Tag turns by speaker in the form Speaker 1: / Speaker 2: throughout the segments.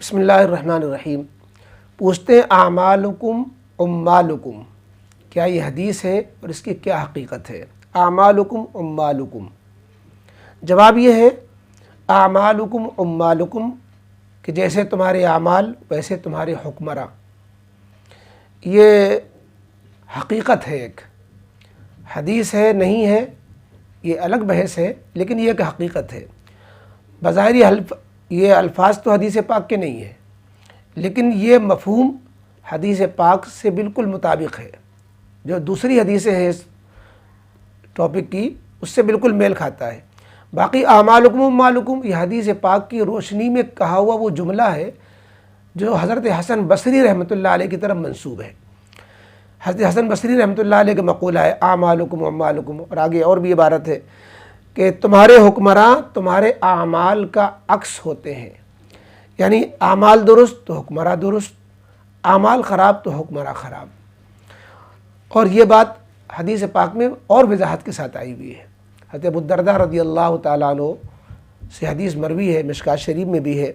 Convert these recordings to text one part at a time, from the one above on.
Speaker 1: بسم اللہ الرحمن الرحیم۔ پوچھتے ہیں اعمالکم اموالکم، کیا یہ حدیث ہے اور اس کی کیا حقیقت ہے؟ اعمالکم اموالکم، جواب یہ ہے اعمالکم اموالکم کہ جیسے تمہارے اعمال ویسے تمہارے حکمراں۔ یہ حقیقت ہے، ایک حدیث ہے نہیں ہے یہ الگ بحث ہے، لیکن یہ ایک حقیقت ہے۔ بظاہر یہ الفاظ تو حدیث پاک کے نہیں ہیں، لیکن یہ مفہوم حدیث پاک سے بالکل مطابق ہے۔ جو دوسری حدیثیں ہیں اس ٹاپک کی اس سے بالکل میل کھاتا ہے۔ باقی اعمالکم اموالکم یہ حدیث پاک کی روشنی میں کہا ہوا وہ جملہ ہے جو حضرت حسن بصری رحمۃ اللہ علیہ کی طرف منسوب ہے۔ حضرت حسن بصری رحمۃ اللہ علیہ کا مقولہ ہے اعمالکم اموالکم، اور آگے اور بھی عبارت ہے کہ تمہارے حکمراں تمہارے اعمال کا عکس ہوتے ہیں، یعنی اعمال درست تو حکمراں درست، اعمال خراب تو حکمراں خراب۔ اور یہ بات حدیث پاک میں اور وضاحت کے ساتھ آئی ہوئی ہے۔ حضرت ابو الدرداء رضی اللہ تعالیٰ عنہ سے حدیث مروی ہے، مشکوٰۃ شریف میں بھی ہے،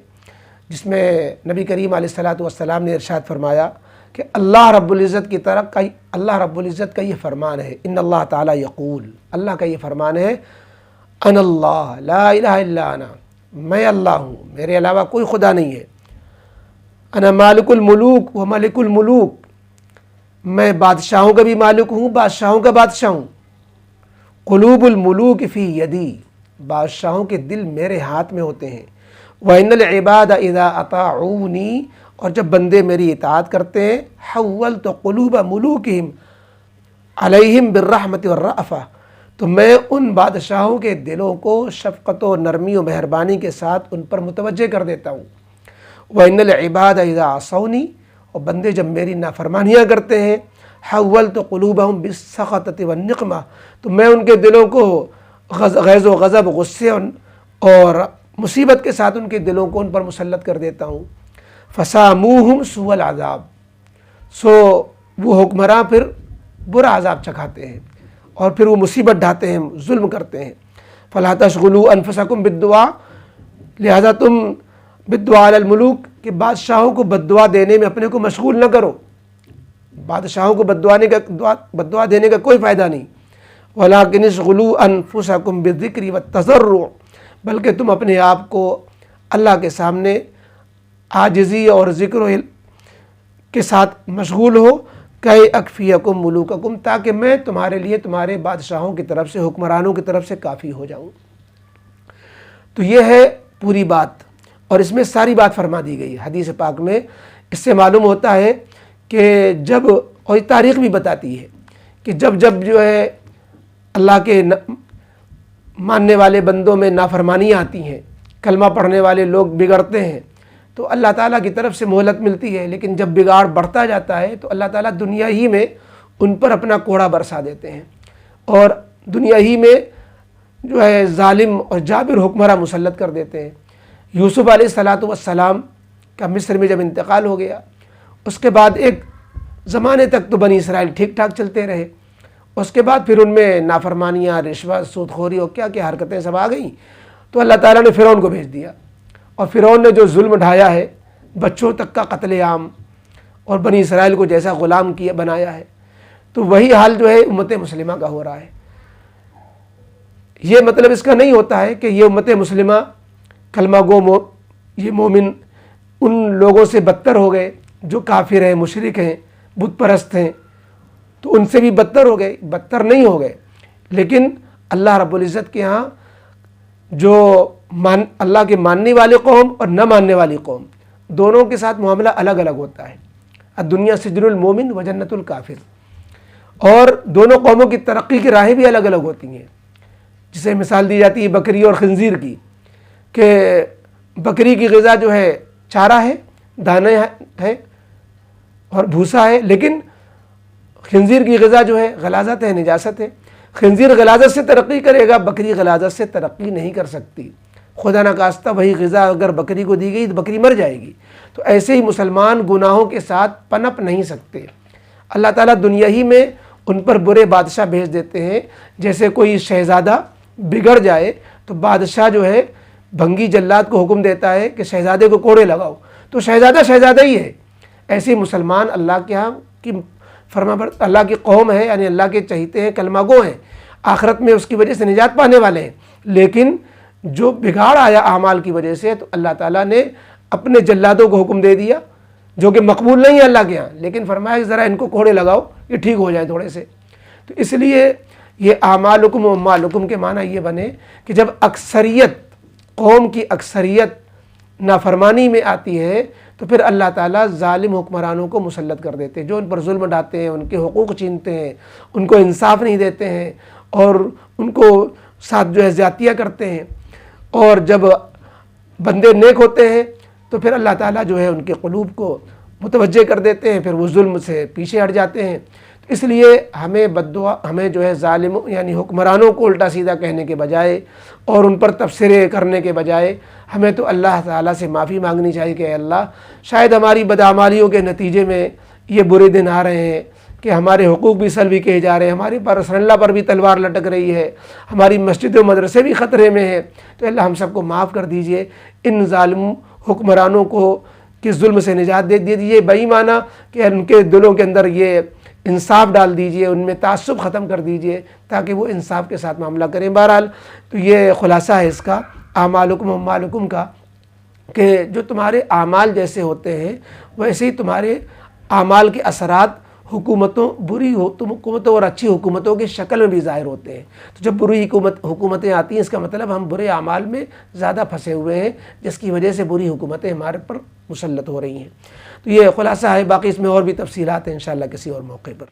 Speaker 1: جس میں نبی کریم علیہ الصلاۃ والسلام نے ارشاد فرمایا کہ اللہ رب العزت کی طرف اللہ رب العزت کا یہ فرمان ہے، ان اللہ تعالیٰ یقول، اللہ کا یہ فرمان ہے، انا اللہ لا الہ الا انا، میں اللہ ہوں، میرے علاوہ کوئی خدا نہیں ہے، انا مالک الملوک و ملک الملوک، میں بادشاہوں کا بھی مالک ہوں، بادشاہوں کا بادشاہ ہوں، قلوب الملوک فی یدی، بادشاہوں کے دل میرے ہاتھ میں ہوتے ہیں، وَإِنَّ الْعِبَادَ إِذَا أَطَاعُونِي، اور جب بندے میری اطاعت کرتے ہیں، حَوَّلْتُ قُلُوبَ مُلُوكِهِمْ عَلَيْهِمْ بِالرَّحْمَةِ وَالرَّأْفَةِ، تو میں ان بادشاہوں کے دلوں کو شفقت و نرمی و مہربانی کے ساتھ ان پر متوجہ کر دیتا ہوں۔ وَإِنَّ الْعِبَادَ إِذَا عَصَوْنِي، اور بندے جب میری نافرمانیاں کرتے ہیں، حَوَّلْتُ قُلُوبَهُمْ بِالسَّخَطَةِ وَالنِّقْمَةِ، تو میں ان کے دلوں کو غیظ و غضب، غصے اور مصیبت کے ساتھ ان کے دلوں کو ان پر مسلط کر دیتا ہوں۔ فَسَامُوهُمْ سُوءَ الْعَذَابِ، سو وہ حکمراں پھر برا عذاب چکھاتے ہیں اور پھر وہ مصیبت ڈھاتے ہیں، ظلم کرتے ہیں۔ فَلَا تَشْغُلُوا أَنفُسَكُمْ بِالدُّعَاءِ، لہذا تم بالدعاء علی الملوک کہ بادشاہوں کو بددعا دینے میں اپنے کو مشغول نہ کرو، بادشاہوں کو بددعا دینے کا کوئی فائدہ نہیں۔ وَلَكِنِ اشْغُلُوا أَنفُسَكُمْ بِالذِّكْرِ وَالتَّضَرُّعِ، بلکہ تم اپنے آپ کو اللہ کے سامنے عاجزی اور ذکر کے ساتھ مشغول ہو، کہ اکفیکم ملوککم، تاکہ میں تمہارے لیے تمہارے بادشاہوں کی طرف سے، حکمرانوں کی طرف سے کافی ہو جاؤں۔ تو یہ ہے پوری بات، اور اس میں ساری بات فرما دی گئی حدیث پاک میں۔ اس سے معلوم ہوتا ہے کہ جب، اور تاریخ بھی بتاتی ہے کہ جب جو ہے اللہ کے ماننے والے بندوں میں نافرمانیاں آتی ہیں، کلمہ پڑھنے والے لوگ بگڑتے ہیں، تو اللہ تعالیٰ کی طرف سے مہلت ملتی ہے، لیکن جب بگاڑ بڑھتا جاتا ہے تو اللہ تعالیٰ دنیا ہی میں ان پر اپنا کوڑا برسا دیتے ہیں، اور دنیا ہی میں جو ہے ظالم اور جابر حکمراں مسلط کر دیتے ہیں۔ یوسف علیہ السلام کا مصر میں جب انتقال ہو گیا، اس کے بعد ایک زمانے تک تو بنی اسرائیل ٹھیک ٹھاک چلتے رہے، اس کے بعد پھر ان میں نافرمانیاں، رشوت، سود خوری اور کیا کیا حرکتیں سب آ گئیں، تو اللہ تعالیٰ نے فرعون کو بھیج دیا، اور فرعون نے جو ظلم ڈھایا ہے، بچوں تک کا قتل عام، اور بنی اسرائیل کو جیسا غلام کیا بنایا ہے، تو وہی حال جو ہے امت مسلمہ کا ہو رہا ہے۔ یہ مطلب اس کا نہیں ہوتا ہے کہ یہ امت مسلمہ کلمہ گو یہ مومن ان لوگوں سے بدتر ہو گئے جو کافر ہیں، مشرک ہیں، بت پرست ہیں، تو ان سے بھی بدتر ہو گئے، بدتر نہیں ہو گئے، لیکن اللہ رب العزت کے ہاں جو اللہ کے ماننے والے قوم اور نہ ماننے والی قوم، دونوں کے ساتھ معاملہ الگ الگ ہوتا ہے۔ الدنیا سجن المومن و جنت الکافر، اور دونوں قوموں کی ترقی کی راہیں بھی الگ الگ ہوتی ہیں۔ جسے مثال دی جاتی ہے بکری اور خنزیر کی، کہ بکری کی غذا جو ہے چارہ ہے، دانے ہے اور بھوسا ہے، لیکن خنزیر کی غذا جو ہے غلاظت ہے، نجاست ہے۔ خنزیر غلاظت سے ترقی کرے گا، بکری غلاظت سے ترقی نہیں کر سکتی، خدا نخواستہ وہی غذا اگر بکری کو دی گئی تو بکری مر جائے گی۔ تو ایسے ہی مسلمان گناہوں کے ساتھ پنپ نہیں سکتے، اللہ تعالیٰ دنیا ہی میں ان پر برے بادشاہ بھیج دیتے ہیں۔ جیسے کوئی شہزادہ بگڑ جائے تو بادشاہ جو ہے بھنگی جلاد کو حکم دیتا ہے کہ شہزادے کو کوڑے لگاؤ، تو شہزادہ ہی ہے. ایسے مسلمان اللہ کے ہاں کی اللہ کی قوم ہے، یعنی اللہ کے چہیتے ہیں، کلمہ گو ہیں، آخرت میں اس کی وجہ سے نجات پانے والے ہیں. لیکن جو بگاڑ آیا اعمال کی وجہ سے، تو اللہ تعالیٰ نے اپنے جلادوں کو حکم دے دیا جو کہ مقبول نہیں ہے اللہ کے ہاں، لیکن فرمایا کہ ذرا ان کو کوڑے لگاؤ، یہ ٹھیک ہو جائیں تھوڑے سے. تو اس لیے یہ اعمالکم و اموالکم کے معنی یہ بنے کہ جب اکثریت، قوم کی اکثریت نافرمانی میں آتی ہے تو پھر اللہ تعالیٰ ظالم حکمرانوں کو مسلط کر دیتے ہیں، جو ان پر ظلم ڈھاتے ہیں، ان کے حقوق چھینتے ہیں، ان کو انصاف نہیں دیتے ہیں اور ان کو ساتھ جو ہے زیادتیاں کرتے ہیں. اور جب بندے نیک ہوتے ہیں تو پھر اللہ تعالیٰ جو ہے ان کے قلوب کو متوجہ کر دیتے ہیں، پھر وہ ظلم سے پیچھے ہٹ جاتے ہیں. اس لیے ہمیں بددعا، ہمیں جو ہے ظالم یعنی حکمرانوں کو الٹا سیدھا کہنے کے بجائے اور ان پر تبصرے کرنے کے بجائے ہمیں تو اللہ تعالیٰ سے معافی مانگنی چاہیے کہ اے اللہ، شاید ہماری بدعمالیوں کے نتیجے میں یہ برے دن آ رہے ہیں کہ ہمارے حقوق بھی سلبی کیے جا رہے ہیں، ہماری پر رسول اللہ پر بھی تلوار لٹک رہی ہے، ہماری مسجد و مدرسے بھی خطرے میں ہیں. تو اللہ ہم سب کو معاف کر دیجئے، ان ظالم حکمرانوں کو کس ظلم سے نجات دے دیجئے، بے ایمانہ کہ ان کے دلوں کے اندر یہ انصاف ڈال دیجئے، ان میں تعصب ختم کر دیجئے تاکہ وہ انصاف کے ساتھ معاملہ کریں. بہرحال تو یہ خلاصہ ہے اس کا، اعمالکم و اموالکم کا، کہ جو تمہارے اعمال جیسے ہوتے ہیں ویسے ہی تمہارے اعمال کے اثرات حکومتوں، بری حکومتوں اور اچھی حکومتوں کی شکل میں بھی ظاہر ہوتے ہیں. تو جب بری حکومتیں آتی ہیں، اس کا مطلب ہم برے اعمال میں زیادہ پھنسے ہوئے ہیں، جس کی وجہ سے بری حکومتیں ہمارے پر مسلط ہو رہی ہیں. تو یہ خلاصہ ہے، باقی اس میں اور بھی تفصیلات ہیں انشاءاللہ کسی اور موقع پر.